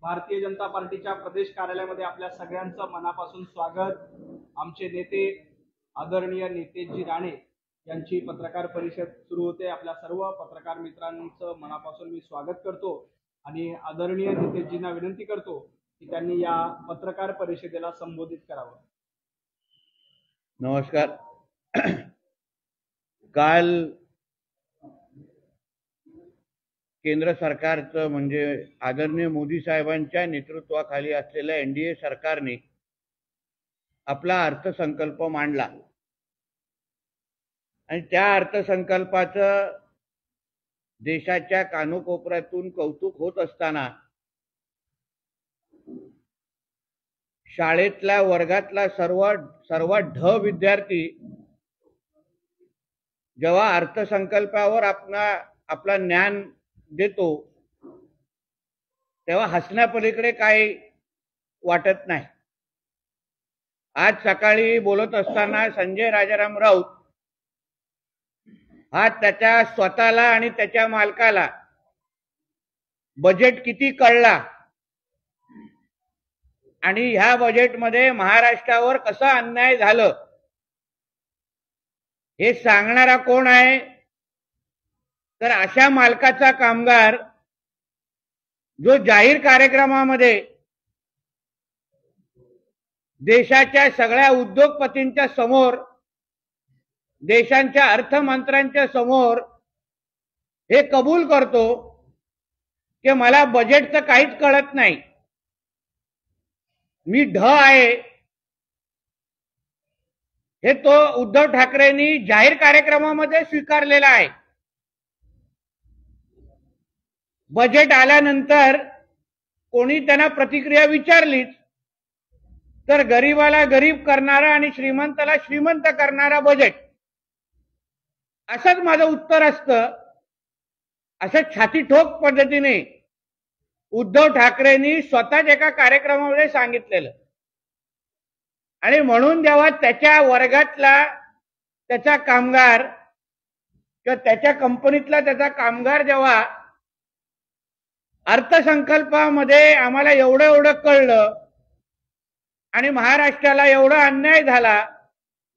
भारतीय जनता पार्टीच्या प्रदेश कार्यालयामध्ये आपल्या सगळ्यांचं मनापासून स्वागत। आमचे नेते आदरणीय नितेशजी राणे यांची पत्रकार परिषद सुरू होते। आपल्या सर्व पत्रकार मित्रांचं मनापासून मी स्वागत करतो आणि आदरणीय नितेशजींना विनंती करतो की त्यांनी या पत्रकार परिषदेला संबोधित करावं। नमस्कार। काल केंद्र सरकारचं म्हणजे आदरणीय मोदी साहेबांच्या नेतृत्वाखाली असलेल्या एनडीए सरकारने आपला अर्थसंकल्प मांडला आणि त्या अर्थसंकल्पाचं देशाच्या कानोकोपऱ्यातून कौतुक होत असताना शाळेतल्या वर्गातला सर्वात ढ विद्यार्थी जेव्हा अर्थसंकल्पावर आपला ज्ञान देतो तेव्हा हसण्यापलीकडे काही वाटत नाही। आज सकाळी बोलत असताना संजय राजाराम राऊत हा त्याच्या स्वतःला आणि त्याच्या मालकाला बजेट किती कळला आणि ह्या बजेटमध्ये महाराष्ट्रावर कसा अन्याय झालं हे सांगणारा कोण आहे तर अशा मालकाचा कामगार जो जाहीर कार्यक्रमामध्ये देशाच्या सगळ्या उद्योगपतींच्या समोर देशांच्या अर्थमंत्र्यांच्या समोर हे कबूल करतो की मला बजेटचं काहीच कळत नाही, मी ढ आहे, हे तो उद्धव ठाकरेंनी जाहीर कार्यक्रमामध्ये स्वीकारलेला आहे। बजेट आल्यानंतर कोणी त्यांना प्रतिक्रिया विचारलीच तर गरीबाला गरीब करणारा आणि श्रीमंताला श्रीमंत करणारा बजेट असंच माझं उत्तर असतं, असं छातीठोक पद्धतीने उद्धव ठाकरेंनी स्वतःच एका कार्यक्रमामध्ये सांगितलेलं। आणि म्हणून जेव्हा त्याच्या वर्गातला त्याचा कामगार किंवा त्याच्या कंपनीतला त्याचा कामगार जेव्हा अर्थसंकल्पामध्ये आम्हाला एवढं कळलं आणि महाराष्ट्राला एवढा अन्याय झाला,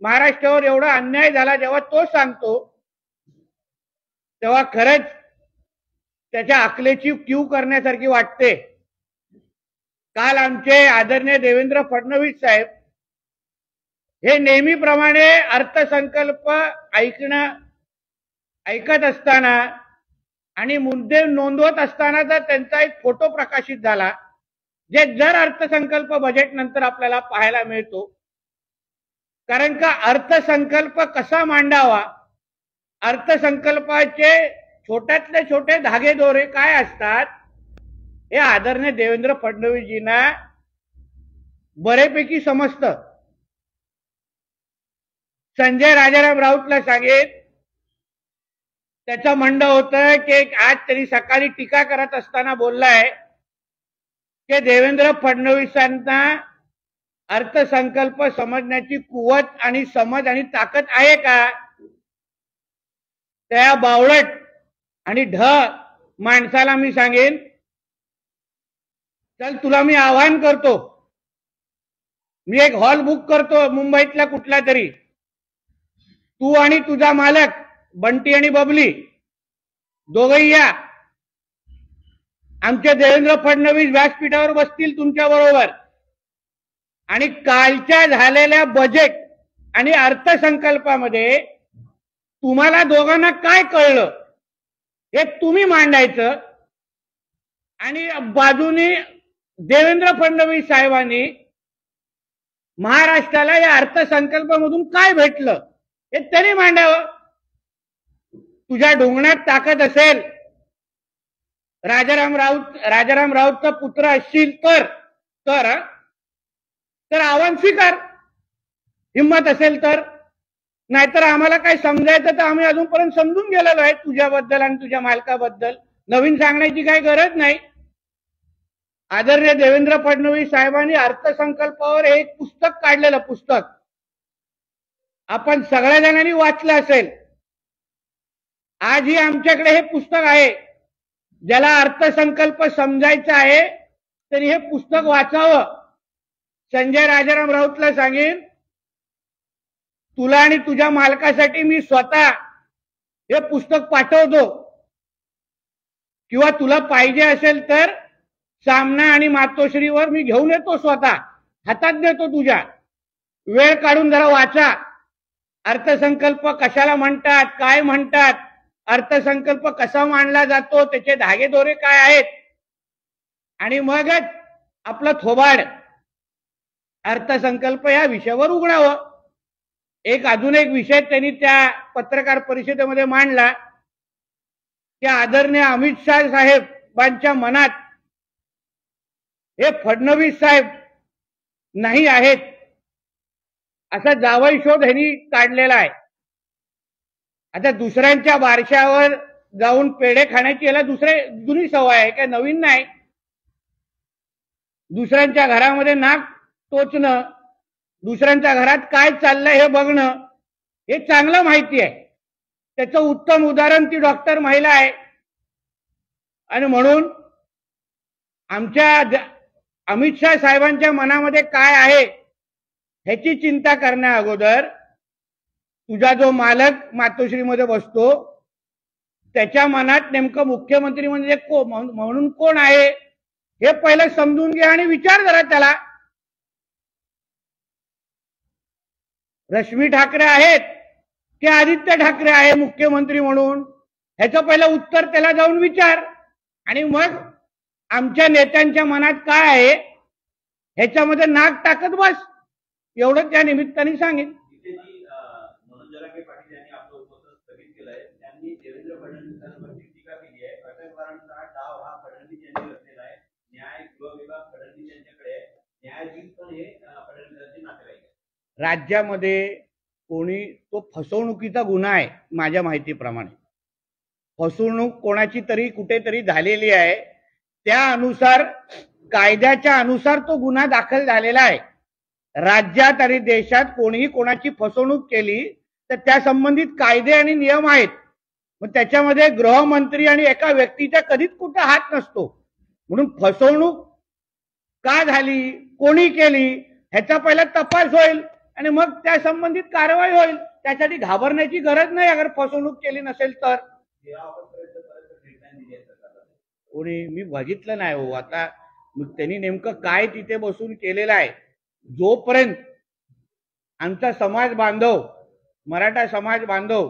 महाराष्ट्रावर एवढा अन्याय झाला जेव्हा तो सांगतो तेव्हा खरंच त्याच्या अकलेची क्यू करण्यासारखी वाटते। काल आमचे आदरणीय देवेंद्र फडणवीस साहेब हे नेहमीप्रमाणे अर्थसंकल्प ऐकत असताना आणि मुद्दे नोंदवत असतानाचा त्यांचा एक फोटो प्रकाशित झाला जे जर अर्थसंकल्प बजेट नंतर आपल्याला पाहायला मिळतो। कारण का अर्थसंकल्प कसा मांडावा, अर्थसंकल्पाचे छोट्यातले छोटे धागेदोरे काय असतात हे आदरणीय देवेंद्र फडणवीसजींना बरेपैकी समजतं। संजय राजाराम राऊतला सांगेन, त्याचं म्हणणं होतं की आज तरी सकाळी टीका करत असताना बोललाय की देवेंद्र फडणवीसांना अर्थसंकल्प समजण्याची कुवत आणि समज आणि ताकद आहे का? त्या बावळट आणि ढ माणसाला मी सांगेन, चल तुला मी आवाहन करतो, मी एक हॉल बुक करतो मुंबईतला कुठला तरी, तू आणि तुझा मालक बंटी आणि बबली दोघंही या, आमचे देवेंद्र फडणवीस व्यासपीठावर बसतील तुमच्या बरोबर आणि कालच्या झालेल्या बजेट आणि अर्थसंकल्पामध्ये तुम्हाला दोघांना काय कळलं हे तुम्ही मांडायचं आणि बाजूने देवेंद्र फडणवीस साहेबांनी महाराष्ट्राला या अर्थसंकल्पामधून काय भेटलं हे त्यांनी मांडावं। तुझ्या ढोंगणात ताकद असेल, राजाराम राऊतचा पुत्र असशील तर आव्हान स्वीकार, हिम्मत असेल तर, नाहीतर आम्हाला काय समजायचं तर आम्ही अजूनपर्यंत समजून गेलेलो आहे तुझ्याबद्दल आणि तुझ्या मालकाबद्दल, नवीन सांगण्याची काही गरज नाही। आदरणीय देवेंद्र फडणवीस साहेबांनी अर्थसंकल्पावर एक पुस्तक काढलेलं, पुस्तक आपण सगळ्या जणांनी वाचलं असेल। आजही आमच्याकडे हे पुस्तक आहे ज्याला अर्थसंकल्प समजायचा आहे त्यांनी हे पुस्तक वाचावं. संजय राजाराम राऊतला सांगेन, तुला आणि तुझ्या मालकासाठी मी स्वतः हे पुस्तक पाठवतो, किंवा तुला पाहिजे असेल तर सामना आणि मातोश्रीवर मी घेऊन येतो, स्वतः हातात देतो तुझ्या. वेळ काढून जरा वाचा. अर्थसंकल्प कशाला म्हणतात, काय म्हणतात, अर्थसंकल्प कसा मांडला जातो, त्याचे धागेदोरे काय आहेत, आणि मगच आपलं थोबाड अर्थसंकल्प या विषयावर उघडावं. अजून एक विषय त्यांनी त्या पत्रकार परिषदेमध्ये मांडला की आदरणीय अमित शाह साहेबांच्या मनात हे फडणवीस साहेब नाही आहेत, असा जावई शोध यांनी काढलेला आहे. आता दुसऱ्यांच्या बारशावर जाऊन पेढे खाण्याची याला जुनी सवय आहे, काय नवीन नाही. दुसऱ्यांच्या घरामध्ये नाक टोचणं, दुसऱ्यांच्या घरात काय चाललंय हे बघणं, हे चांगलं माहिती आहे. त्याचं उत्तम उदाहरण ती डॉक्टर महिला आहे. आणि म्हणून आमच्या अमित शाह साहेबांच्या मनामध्ये काय आहे ह्याची चिंता करण्या अगोदर तुझा जो मालक मातोश्रीमध्ये बसतो त्याच्या मनात नेमकं मुख्यमंत्री म्हणजे म्हणून कोण आहे हे पहिलं समजून घे आणि विचार करा त्याला. रश्मी ठाकरे आहेत की आदित्य ठाकरे आहे मुख्यमंत्री म्हणून, ह्याचं पहिलं उत्तर त्याला जाऊन विचार. आणि मग आमच्या नेत्यांच्या मनात काय आहे ह्याच्यामध्ये नाक टाकत बस, एवढं त्या निमित्ताने सांगेन. मनोज जरांगे पाटील यांनी आपलं उपोषण स्थगित केलंय. त्यांनी देवेंद्र फडणवीसांवर टीका केली आहे. अटकवारांचा डाव हा फडणवीस यांनी रचलेला आहे. न्याय गृह विभाग फडणवीस यांच्याकडे आहे. न्यायाधीश पण हे फडणवीसांचे नातेवाईक आहे. राज्यामध्ये कोणी तो फसवणुकीचा गुन्हा आहे माझ्या माहितीप्रमाणे. फसवणूक कोणाची तरी कुठेतरी झालेली आहे, त्या अनुसार कायद्याच्या अनुसार तो गुन्हा दाखल झालेला आहे. राज्यात आणि देशात कोणीही कोणाची फसवणूक केली तर त्या संबंधित कायदे आणि नियम आहेत. मग त्याच्यामध्ये गृहमंत्री आणि एका व्यक्तीचा कधीच कुठं हात नसतो. म्हणून फसवणूक का झाली, कोणी केली ह्याचा पहिला तपास होईल आणि मग त्या संबंधित कारवाई होईल. त्यासाठी घाबरण्याची गरज नाही अगर फसवणूक केली नसेल तर. कोणी मी बघितलं नाही हो. आता त्यांनी नेमकं काय तिथे बसून केलेलं आहे. जोपर्यंत आमचा समाज बांधव, मराठा समाज बांधव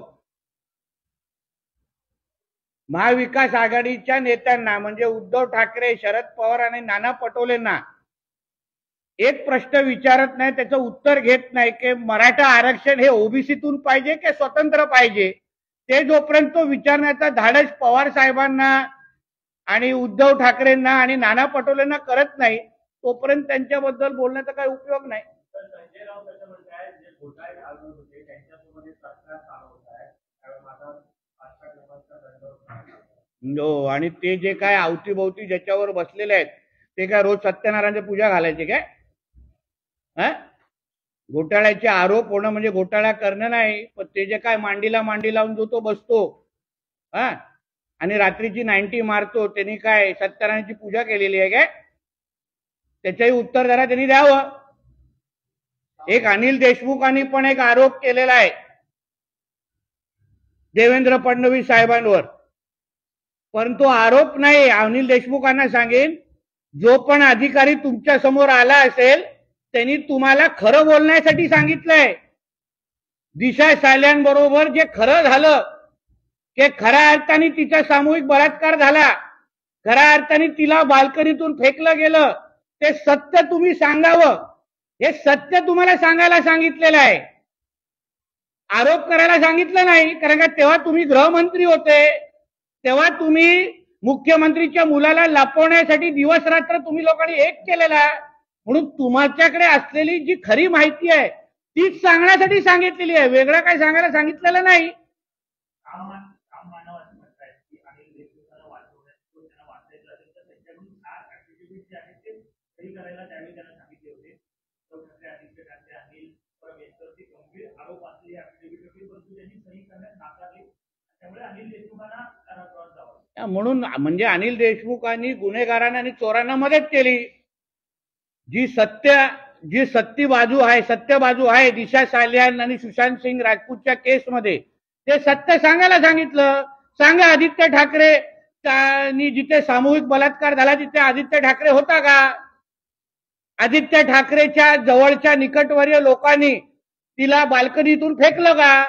महाविकास आघाडीच्या नेत्यांना म्हणजे उद्धव ठाकरे, शरद पवार आणि नाना पटोलेंना एक प्रश्न विचारत नाही, त्याचं उत्तर घेत नाही की मराठा आरक्षण हे ओबीसीतून पाहिजे की स्वतंत्र पाहिजे, ते जोपर्यंत तो विचारण्याचा धाडस पवार साहेबांना आणि उद्धव ठाकरेंना आणि नाना पटोलेंना करत नाही तोपर्यंत त्यांच्याबद्दल बोलण्याचा काही उपयोग नाही. संजय राऊत त्याच्यामध्ये काय जे घोटाळे आरोप होते त्यांच्यासोबत तक्रार चालू होत आहे. आणि ते जे काय अवतीभोवती ज्याच्यावर बसलेले आहेत ते काय रोज सत्यनारायणची पूजा घालायचे काय? घोटाळ्याचे आरोप होणं म्हणजे घोटाळा करणं नाही, पण ते जे काय मांडीला मांडी लावून जो तो बसतो आणि रात्रीची 90 मारतो, त्यांनी काय सत्यनारायणची पूजा केलेली आहे काय? त्याचंही उत्तर जरा त्यांनी द्यावं. एक अनिल देशमुखांनी पण एक आरोप केलेला आहे देवेंद्र फडणवीस साहेबांवर, परंतु आरोप नाही. अनिल देशमुखांना सांगेन, जो पण अधिकारी तुमच्या समोर आला असेल त्यांनी तुम्हाला खरं बोलण्यासाठी सांगितलंय. दिशा साल्यांबरोबर जे खरं झालं की खऱ्या अर्थाने तिचा सामूहिक बलात्कार झाला, खऱ्या अर्थाने तिला बाल्कनीतून फेकलं गेलं, ते सत्य तुम्ही सांगावं. हे सत्य तुम्हाला सांगायला सांगितलेलं आहे, आरोप करायला सांगितलं नाही. कारण का तेव्हा तुम्ही गृहमंत्री होते, तेव्हा तुम्ही मुख्यमंत्रीच्या मुलाला लपवण्यासाठी दिवस रात्र तुम्ही लोकांनी एक केलेला. म्हणून तुमच्याकडे असलेली जी खरी माहिती आहे तीच सांगण्यासाठी सांगितलेली आहे, वेगळं काय सांगायला सांगितलेलं नाही. म्हणून म्हणजे अनिल देशमुखांनी गुन्हेगारांना आणि चोरांना मदत केली. जी सत्य बाजू आहे दिशा सालियान आणि सुशांत सिंग राजपूतच्या केसमध्ये, ते सत्य सांगायला सांगितलं. सांगा, आदित्य ठाकरे जिथे सामूहिक बलात्कार झाला तिथे आदित्य ठाकरे होता का? आदित्य ठाकरेच्या जवळच्या निकटवर्य लोकांनी तिला बाल्कनीतून फेकलं का?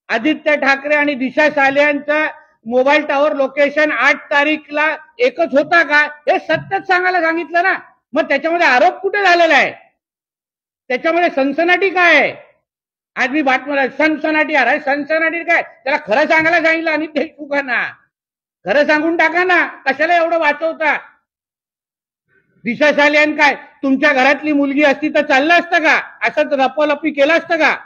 आदित्य ठाकरे आणि दिशा सालियानचा मोबाईल टॉवर लोकेशन 8 तारीखला एकच होता का? हे सत्यच सांगायला सांगितलं ना. मग त्याच्यामध्ये आरोप कुठे झालेला आहे? त्याच्यामध्ये सनसनाटी काय आहे? आज मी बातम्या सनसनाटी आहे. सनसनाटी काय? त्याला खरं सांगायला सांगितलं आणि देशमुखांना खरं सांगून टाका ना. कशाला एवढं वाचवता? दिशा सालियान काय तुमच्या घरातली मुलगी असती तर चाललं असतं का? असंच लपलपी केलं असतं का?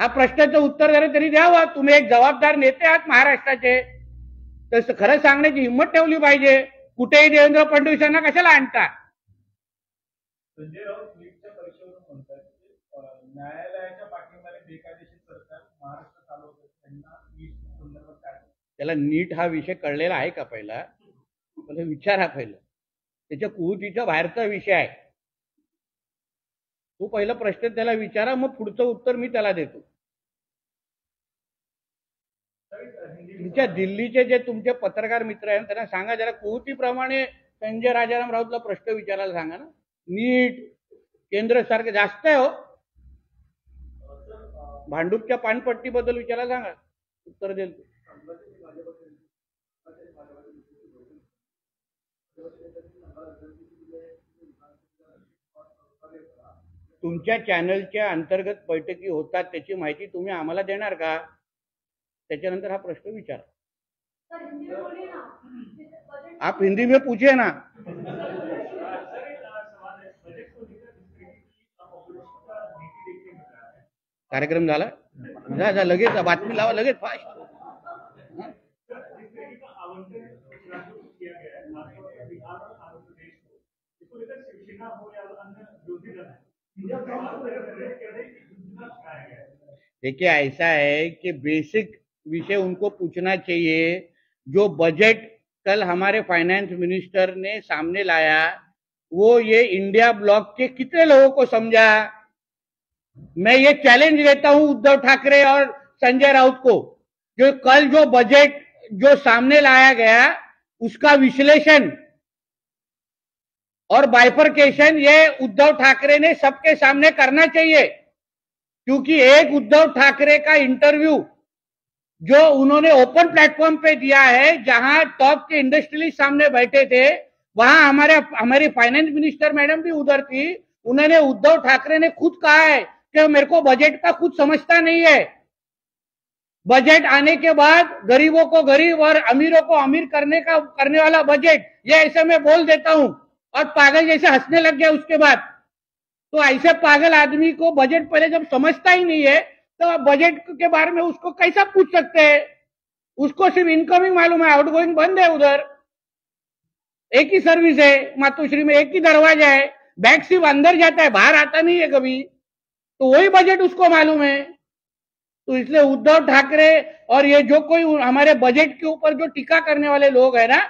हा प्रश्नाचं उत्तर जरी तरी द्यावं. तुम्ही एक जबाबदार नेते आहात महाराष्ट्राचे, तसं खरं सांगण्याची हिंमत ठेवली पाहिजे. कुठेही देवेंद्र फडणवीस यांना कशाला आणता? संजय राऊत नीटच्या परीक्षेवरून म्हणतात की न्यायालयाच्या पाठिंब्याने बेकायदेशीर सरकार महाराष्ट्र चालवतात, त्यांना नीट संदर्भात काय? त्याला नीट हा विषय कळलेला आहे का? पहिला विचारा. पहिलं त्याच्या कुवतीच्या बाहेरचा विषय आहे. तो पहिला प्रश्न त्याला विचारा, मग पुढचं उत्तर मी त्याला देतो. तुमच्या दिल्लीचे जे तुमचे पत्रकार मित्र आहेत त्यांना सांगा, जरा कुवतीप्रमाणे संजय राजाराम राऊतला प्रश्न विचारायला सांगा ना. नीट केंद्र सरकार जास्त आहे हो. भांडूपच्या पानपट्टीबद्दल विचारायला सांगा, उत्तर देईल. तुमच्या चॅनलच्या अंतर्गत बैठकी होतात त्याची माहिती तुम्ही आम्हाला देणार का? त्याच्यानंतर हा प्रश्न विचारा. आप हिंदी में पूछिए ना. कार्यक्रम झाला, जा लगेच बातमी लावा, लगेच फास्ट. देखिए, ऐसा है कि बेसिक विषय उनको पूछना चाहिए. जो बजट कल हमारे फाइनेंस मिनिस्टर ने सामने लाया, वो ये इंडिया ब्लॉक के कितने लोगों को समझा? मैं ये चैलेंज देता हूं उद्धव ठाकरे और संजय राउत को, जो कल जो बजट जो सामने लाया गया उसका विश्लेषण और बाइफरकेशन ये उद्धव ठाकरे ने सबके सामने करना चाहिए. क्योंकि एक उद्धव ठाकरे का इंटरव्यू जो उन्होंने ओपन प्लेटफॉर्म पे दिया है, जहां टॉप के इंडस्ट्रियलिस्ट सामने बैठे थे, वहां हमारी फाइनेंस मिनिस्टर मैडम भी उधर थी. उन्होंने उद्धव ठाकरे ने खुद कहा है कि मेरे को बजट का कुछ समझता नहीं है. बजट आने के बाद गरीबों को गरीब और अमीरों को अमीर करने वाला बजट, ये ऐसे मैं बोल देता हूं, और पागल जैसे हंसने लग गया उसके बाद. तो ऐसे पागल आदमी को बजट पहले जब समझता ही नहीं है तो बजट के बारे में उसको कैसा पूछ सकते हैं? उसको सिर्फ इनकमिंग मालूम है, आउटगोइंग बंद है. उधर एक ही सर्विस है, मातोश्री में एक ही दरवाजा है, बैंक सिर्फ अंदर जाता है, बाहर आता नहीं है कभी. तो वही बजट उसको मालूम है. तो इसलिए उद्धव ठाकरे और ये जो कोई हमारे बजट के ऊपर जो टीका करने वाले लोग हैं ना,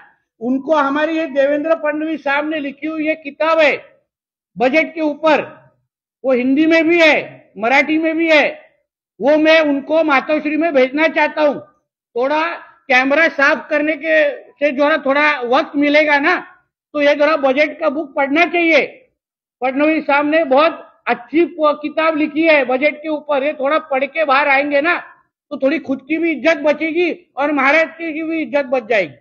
उनको हमारी ये देवेंद्र फडणवीस साहब ने लिखी हुई ये किताब है बजट के ऊपर, वो हिंदी में भी है, मराठी में भी है, वो मैं उनको मातोश्री में भेजना चाहता हूं. थोड़ा कैमरा साफ करने के से जो थोड़ा वक्त मिलेगा ना, तो ये जरा बजट का बुक पढ़ना चाहिए. फडणवीस साहब ने बहुत अच्छी किताब लिखी है बजट के ऊपर. ये थोड़ा पढ़ के बाहर आएंगे ना तो थोड़ी खुद की भी इज्जत बचेगी और महाराष्ट्र की भी इज्जत बच जाएगी.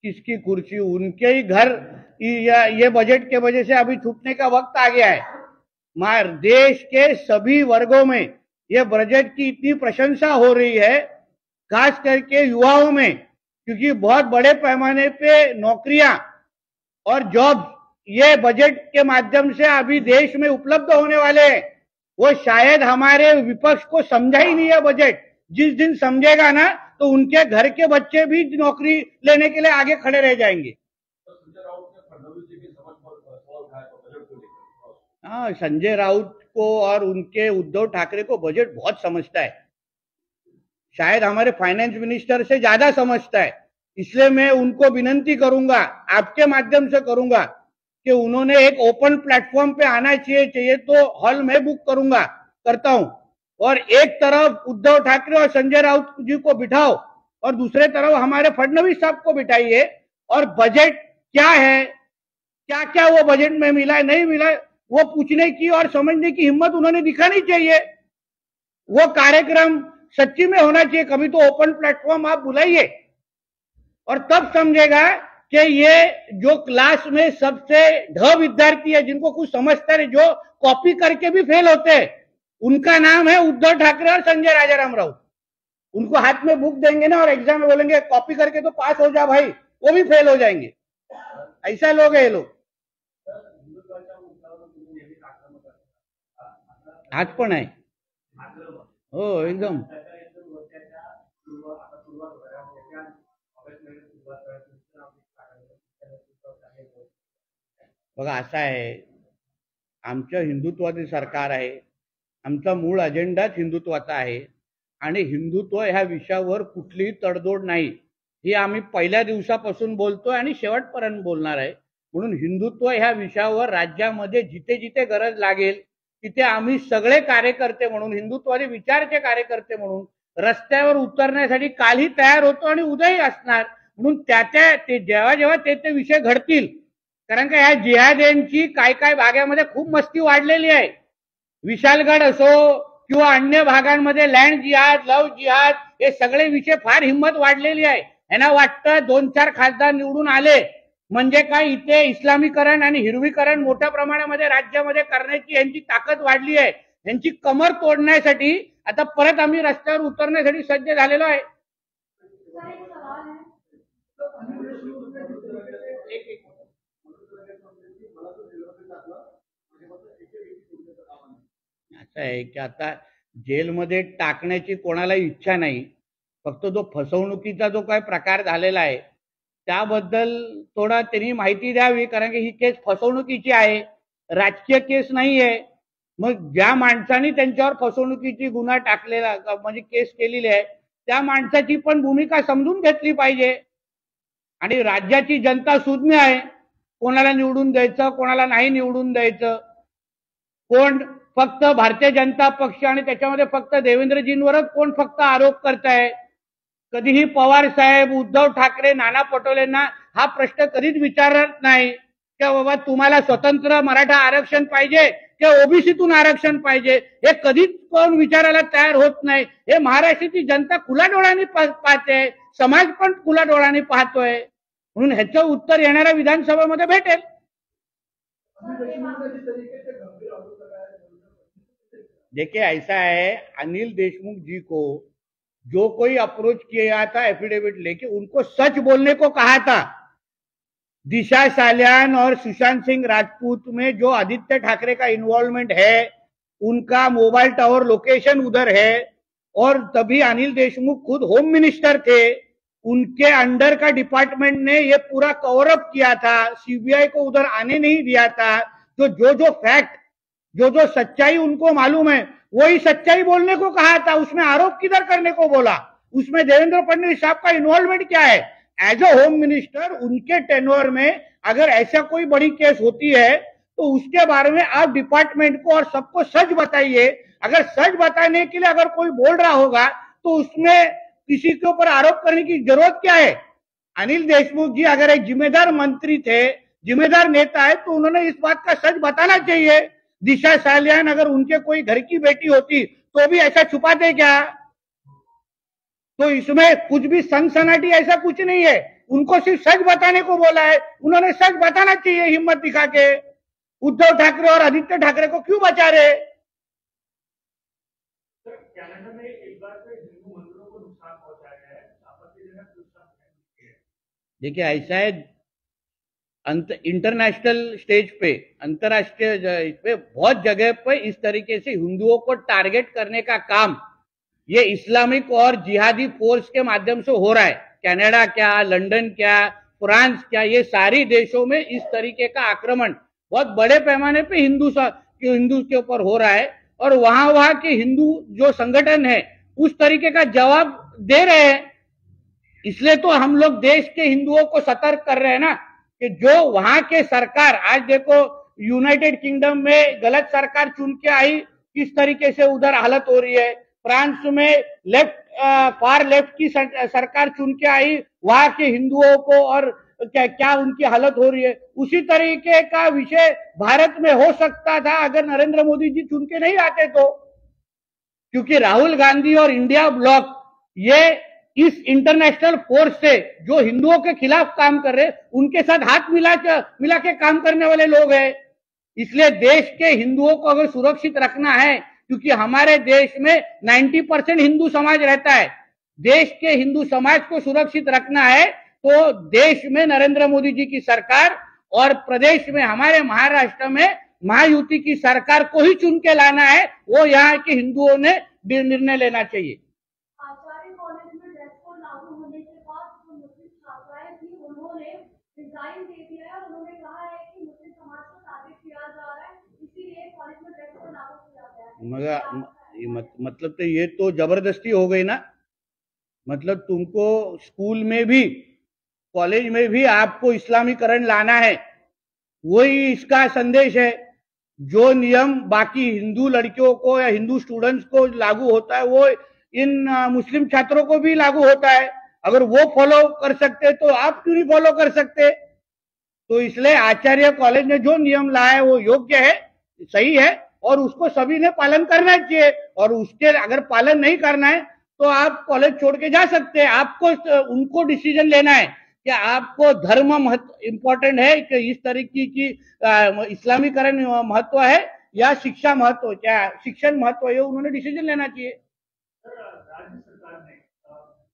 किसकी कुर्सी? उनके ही घर. ये बजट के वजह से अभी छूटने का वक्त आ गया है. देश के सभी वर्गों में ये बजट की इतनी प्रशंसा हो रही है, खास करके युवाओं में, क्योंकि बहुत बड़े पैमाने पे नौकरियां और जॉब ये बजट के माध्यम से अभी देश में उपलब्ध होने वाले हैं. वो शायद हमारे विपक्ष को समझा ही नहीं है बजट. जिस दिन समझेगा ना तो उनके घर के बच्चे भी नौकरी लेने के लिए आगे खड़े रह जाएंगे. हाँ, संजय राउत को और उनके उद्धव ठाकरे को बजट बहुत समझता है. शायद हमारे फाइनेंस मिनिस्टर से ज्यादा समझता है, इसलिए मैं उनको विनंती करूंगा, आपके माध्यम से करूंगा कि उन्होंने एक ओपन प्लेटफॉर्म पे आना चाहिए तो हॉल में बुक करता हूं, और एक तरफ उद्धव ठाकरे और संजय राउत जी को बिठाओ और दूसरे तरफ हमारे फडणवीस साहब को बिठाइए, और बजट क्या है, क्या क्या वो बजट में मिला है नहीं मिला है, वो पूछने की और समझने की हिम्मत उन्होंने दिखानी चाहिए। वो कार्यक्रम सच्ची में होना चाहिए। कभी तो ओपन प्लेटफॉर्म आप बुलाइए और तब समझेगा कि ये जो क्लास में सबसे ढ विद्यार्थी है, जिनको कुछ समझता है, जो कॉपी करके भी फेल होते हैं, उनका नाम है उद्धव ठाकरे और संजय राजाराम राउत। उनको हाथ में बुक देंगे ना और एग्जाम में बोलेंगे कॉपी करके तो पास हो जा भाई, वो भी फेल हो जाएंगे। ऐसा लोग है ये लोग। आज पण आहे हो एकदम। बघा असं आहे, आमचं हिंदुत्वाचं सरकार आहे, आमचा मूळ अजेंडाच हिंदुत्वाचा आहे आणि हिंदुत्व ह्या विषयावर कुठलीही तडजोड नाही, ही आम्ही पहिल्या दिवसापासून बोलतोय आणि शेवटपर्यंत बोलणार आहे। म्हणून हिंदुत्व ह्या विषयावर राज्यामध्ये जिथे जिथे गरज लागेल तिथे आम्ही सगळे कार्यकर्ते म्हणून, हिंदुत्वादी विचारचे कार्यकर्ते म्हणून रस्त्यावर उतरण्यासाठी कालही तयार होतो आणि उद्याही असणार। म्हणून ते जेव्हा जेव्हा ते विषय घडतील, कारण का ह्या जिहाद्यांची काय भागामध्ये खूप मस्ती वाढलेली आहे, विशालगड असो किंवा अन्य भागांमध्ये लँड जिहाद, लव जिहाद, हे सगळे विषय फार हिंमत वाढलेली आहे। यांना वाटतं 2-4 खासदार निवडून आले म्हणजे काय इथे इस्लामीकरण आणि हिरवीकरण मोठ्या प्रमाणामध्ये राज्यामध्ये करण्याची यांची ताकद वाढली आहे। यांची कमर तोडण्यासाठी आता परत आम्ही रस्त्यावर उतरण्यासाठी सज्ज झालेलो आहे। असं आहे की आता जेलमध्ये टाकण्याची कोणाला इच्छा नाही, फक्त जो फसवणुकीचा जो काय प्रकार झालेला आहे त्याबद्दल थोडा त्यांनी माहिती द्यावी, कारण की ही केस फसवणुकीची आहे, राजकीय केस नाही आहे। मग ज्या माणसाने त्यांच्यावर फसवणुकीची गुन्हा टाकलेला म्हणजे केस केलेली आहे त्या माणसाची पण भूमिका समजून घेतली पाहिजे। आणि राज्याची जनता सुज्ञ आहे, कोणाला निवडून द्यायचं कोणाला नाही निवडून द्यायचं, कोण फक्त भारतीय जनता पक्ष आणि त्याच्यामध्ये फक्त देवेंद्रजींवरच कोण फक्त आरोप करताय। कधीही पवार साहेब, उद्धव ठाकरे, नाना पटोलेंना हा प्रश्न कधीच विचारत नाही की बाबा तुम्हाला स्वतंत्र मराठा आरक्षण पाहिजे किंवा ओबीसीतून आरक्षण पाहिजे, हे कधीच कोण विचारायला तयार होत नाही। हे महाराष्ट्राची जनता खुल्या डोळ्यांनी पाहते, समाज पण खुल्या डोळ्यांनी पाहतोय, म्हणून ह्याचं उत्तर येणाऱ्या विधानसभेमध्ये भेटेल। देखिए ऐसा है, अनिल देशमुख जी को जो कोई अप्रोच किया था एफिडेविट लेके, उनको सच बोलने को कहा था। दिशा सालियान और सुशांत सिंह राजपूत में जो आदित्य ठाकरे का इन्वॉल्वमेंट है, उनका मोबाइल टावर लोकेशन उधर है, और तभी अनिल देशमुख खुद होम मिनिस्टर थे, उनके अंडर का डिपार्टमेंट ने ये पूरा कवर अप किया था, सीबीआई को उधर आने नहीं दिया था। तो जो फैक्ट, जो सच्चाई उनको मालूम है वही सच्चाई बोलने को कहा था, उसमें आरोप किधर करने को बोला, उसमें देवेंद्र फडणवीस साहब का इन्वॉल्वमेंट क्या है। एज अ होम मिनिस्टर उनके टेन्योर में अगर ऐसा कोई बड़ी केस होती है तो उसके बारे में आप डिपार्टमेंट को और सबको सच बताइए। अगर सच बताने के लिए अगर कोई बोल रहा होगा तो उसमें किसी के ऊपर आरोप करने की जरूरत क्या है। अनिल देशमुख जी अगर एक जिम्मेदार मंत्री थे, जिम्मेदार नेता है, तो उन्होंने इस बात का सच बताना चाहिए। दिशा सालियान अगर उनके कोई घर की बेटी होती तो भी ऐसा छुपाते क्या। तो इसमें कुछ भी सनसनाटी ऐसा कुछ नहीं है, उनको सिर्फ सच बताने को बोला है, उन्होंने सच बताना चाहिए हिम्मत दिखा के। उद्धव ठाकरे और आदित्य ठाकरे को क्यों बचा रहे। कनाडा में एक बार फिर हिंदू मंदिरों को नुकसान पहुंचाया है, आपत्तिजनक नुकसान। देखिए ऐसा है, इंटरनेशनल स्टेज पे, अंतर्राष्ट्रीय पे बहुत जगह पे इस तरीके से हिंदुओं को टारगेट करने का काम ये इस्लामिक और जिहादी फोर्स के माध्यम से हो रहा है। कनाडा क्या, लंदन क्या, फ्रांस क्या, ये सारी देशों में इस तरीके का आक्रमण बहुत बड़े पैमाने पे हिंदू के ऊपर हो रहा है, और वहां के हिंदू जो संगठन है उस तरीके का जवाब दे रहे हैं। इसलिए तो हम लोग देश के हिंदुओं को सतर्क कर रहे हैं ना कि जो वहां के सरकार, आज देखो यूनाइटेड किंगडम में गलत सरकार चुन के आई, किस तरीके से उधर हालत हो रही है। फ्रांस में फार लेफ्ट की सरकार चुन के आई, वहां के हिंदुओं को और क्या उनकी हालत हो रही है। उसी तरीके का विषय भारत में हो सकता था अगर नरेंद्र मोदी जी चुन के नहीं आते तो, क्योंकि राहुल गांधी और इंडिया ब्लॉक ये इस इंटरनेशनल फोर्स से जो हिंदुओं के खिलाफ काम कर रहे, उनके साथ हाथ मिला के काम करने वाले लोग हैं। इसलिए देश के हिंदुओं को अगर सुरक्षित रखना है, क्योंकि हमारे देश में 90% हिंदू समाज रहता है, देश के हिंदू समाज को सुरक्षित रखना है तो देश में नरेंद्र मोदी जी की सरकार और प्रदेश में हमारे महाराष्ट्र में महायुति की सरकार को ही चुन के लाना है। वो यहाँ के हिंदुओं ने निर्णय लेना चाहिए। आचार्य कॉलेज में ड्रेस कोड लागू होने के बाद जो मुस्लिम छात्राएं थी उन्होंने रिजाइन दे दिया है और उन्होंने कहा है कि मुस्लिम समाज को टारगेट किया जा रहा है, इसीलिए कॉलेज में ड्रेस कोड लागू किया गया है। मतलब तो ये तो जबरदस्ती हो गई ना। मतलब तुमको स्कूल में भी कॉलेज में भी आपको इस्लामीकरण लाना है, वही इसका संदेश है। जो नियम बाकी हिंदू लड़कियों को या हिंदू स्टूडेंट्स को लागू होता है वो इन मुस्लिम छात्रों को भी लागू होता है। अगर वो फॉलो कर सकते तो आप क्यों नहीं फॉलो कर सकते। तो इसलिए आचार्य कॉलेज ने जो नियम लाया है वो योग्य है, सही है और उसको सभी ने पालन करना चाहिए। और उसके अगर पालन नहीं करना है तो आप कॉलेज छोड़ के जा सकते हैं। आपको उनको डिसीजन लेना है कि आपको धर्म महत्व इंपॉर्टेंट है कि इस तरीके की इस्लामीकरण महत्व है या शिक्षा महत्व, क्या शिक्षण महत्व है, उन्होंने डिसीजन लेना चाहिए। राज्य सरकार ने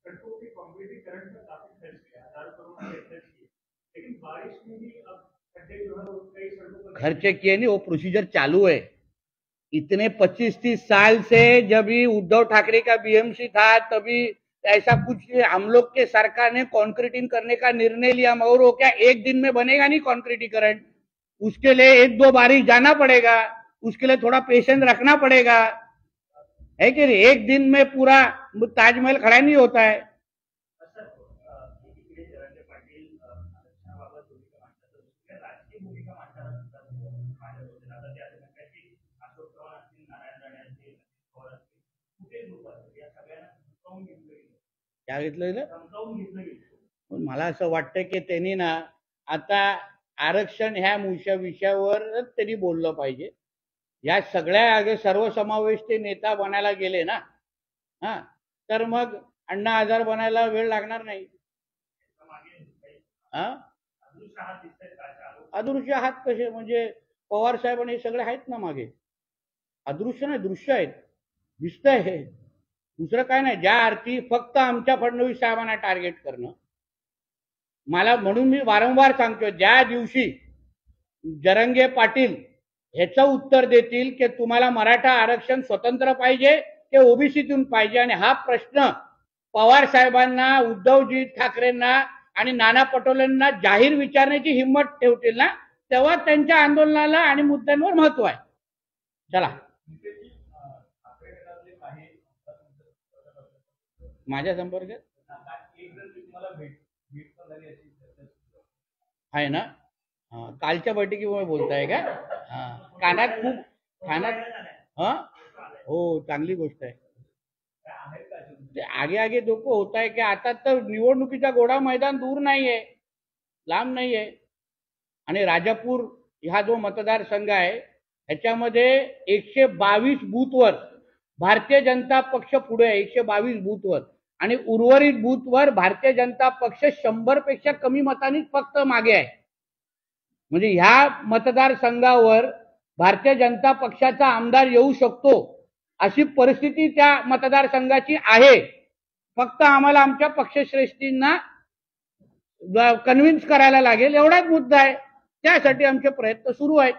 सड़कों के कांक्रीटीकरण पर काफी खर्च किया, 1000 करोड़ के खर्च किए, लेकिन बारिश में भी अब खड्डे जो है वो कई सड़कों पर खर्चे किए नहीं, वो प्रोसीजर चालू है। इतने 25-30 साल से जब भी उद्धव ठाकरे का बीएमसी था तभी ऐसा कुछ हम लोग के सरकार ने कॉन्क्रीटिंग करने का निर्णय लिया, मगर वो क्या एक दिन में बनेगा नहीं कॉन्क्रीटीकरण। उसके लिए 1-2 बारी जाना पड़ेगा, उसके लिए थोड़ा पेशेंस रखना पड़ेगा, है कि नहीं। एक दिन में पूरा ताजमहल खड़ा नहीं होता है। क्या घेतलं पण मला असं वाटतं की त्यांनी ना आता आरक्षण ह्या विषयावरच त्यांनी बोललं पाहिजे। या सगळ्या अगे सर्वसमावेश ते नेता बनायला गेले ना, हा, तर मग अण्णा आजार बनायला वेळ लागणार नाही। हा, अदृश्य हात कसे, म्हणजे पवार साहेब आणि हे सगळे आहेत ना मागे, अदृश्य नाही दृश्य आहेत, दिसतंय हे, दुसरं काय नाही। ज्या अर्थी फक्त आमच्या फडणवीस साहेबांना टार्गेट करणं, मला म्हणून मी वारंवार सांगतो, ज्या दिवशी जरंगे पाटील ह्याचं उत्तर देतील की तुम्हाला मराठा आरक्षण स्वतंत्र पाहिजे की ओबीसीतून पाहिजे, आणि हा प्रश्न पवार साहेबांना, उद्धवजी ठाकरेंना आणि नाना पटोलेंना जाहीर विचारण्याची हिंमत ठेवतील ना, तेव्हा त्यांच्या आंदोलनाला आणि मुद्द्यांवर महत्व आहे। चला, माझ्या संपर्कात आहे ना, कालच्या बैठकीमुळे बोलताय का? कानात खूप कानात, हा हो, चांगली गोष्ट आहे। आगे आगे डोकं होत आहे की आता तर निवडणुकीचा घोडा मैदान दूर नाहीये, लांब नाहीये। आणि राजापूर हा जो मतदारसंघ आहे ह्याच्यामध्ये 122 बूथवर भारतीय जनता पक्ष पुढे आहे, 122 बूथवर, आणि उर्वरित बूथवर भारतीय जनता पक्ष 100 पेक्षा कमी मतांनीच फक्त मागे आहे। म्हणजे ह्या मतदारसंघावर भारतीय जनता पक्षाचा आमदार येऊ शकतो अशी परिस्थिती त्या मतदारसंघाची आहे। फक्त आम्हाला आमच्या पक्षश्रेष्ठींना कन्व्हिन्स करायला लागेल, एवढाच मुद्दा आहे। त्यासाठी आमचे प्रयत्न सुरू आहेत।